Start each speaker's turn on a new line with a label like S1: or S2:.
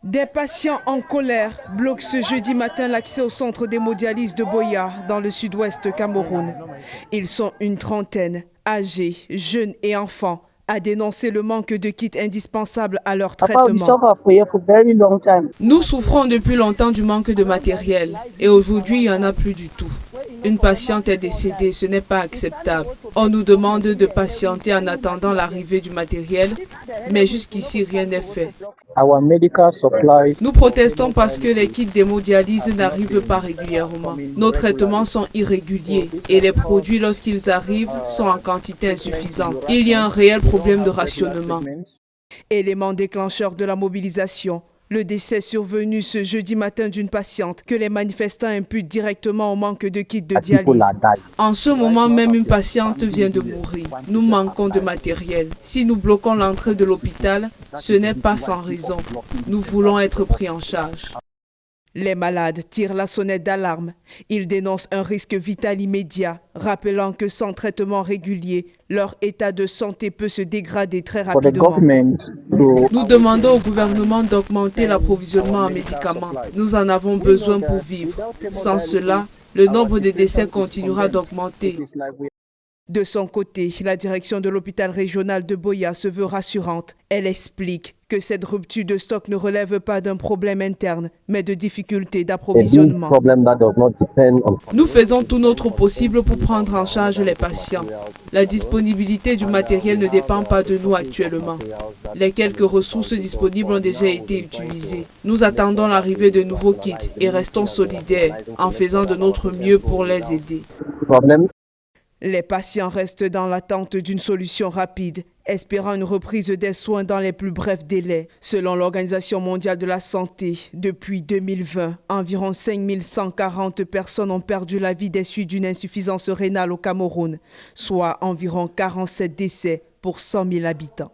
S1: Des patients en colère bloquent ce jeudi matin l'accès au centre d'hémodialyse de Boya, dans le sud-ouest Cameroun. Ils sont une trentaine, âgés, jeunes et enfants, à dénoncer le manque de kits indispensables à leur traitement.
S2: Nous souffrons depuis longtemps du manque de matériel et aujourd'hui il n'y en a plus du tout. Une patiente est décédée, ce n'est pas acceptable. On nous demande de patienter en attendant l'arrivée du matériel, mais jusqu'ici rien n'est fait. Nous protestons parce que les kits d'hémodialyse n'arrivent pas régulièrement. Nos traitements sont irréguliers et les produits, lorsqu'ils arrivent, sont en quantité insuffisante. Il y a un réel problème de rationnement.
S1: Élément déclencheur de la mobilisation, le décès survenu ce jeudi matin d'une patiente que les manifestants imputent directement au manque de kits de dialyse.
S2: En ce moment même, une patiente vient de mourir. Nous manquons de matériel. Si nous bloquons l'entrée de l'hôpital, ce n'est pas sans raison. Nous voulons être pris en charge.
S1: Les malades tirent la sonnette d'alarme. Ils dénoncent un risque vital immédiat, rappelant que sans traitement régulier, leur état de santé peut se dégrader très rapidement.
S2: Nous demandons au gouvernement d'augmenter l'approvisionnement en médicaments. Nous en avons besoin pour vivre. Sans cela, le nombre de décès continuera d'augmenter.
S1: De son côté, la direction de l'hôpital régional de Boya se veut rassurante. Elle explique que cette rupture de stock ne relève pas d'un problème interne, mais de difficultés d'approvisionnement.
S2: Nous faisons tout notre possible pour prendre en charge les patients. La disponibilité du matériel ne dépend pas de nous actuellement. Les quelques ressources disponibles ont déjà été utilisées. Nous attendons l'arrivée de nouveaux kits et restons solidaires en faisant de notre mieux pour les aider.
S1: Les patients restent dans l'attente d'une solution rapide, espérant une reprise des soins dans les plus brefs délais. Selon l'Organisation mondiale de la santé, depuis 2020, environ 5140 personnes ont perdu la vie des suites d'une insuffisance rénale au Cameroun, soit environ 47 décès pour 100 000 habitants.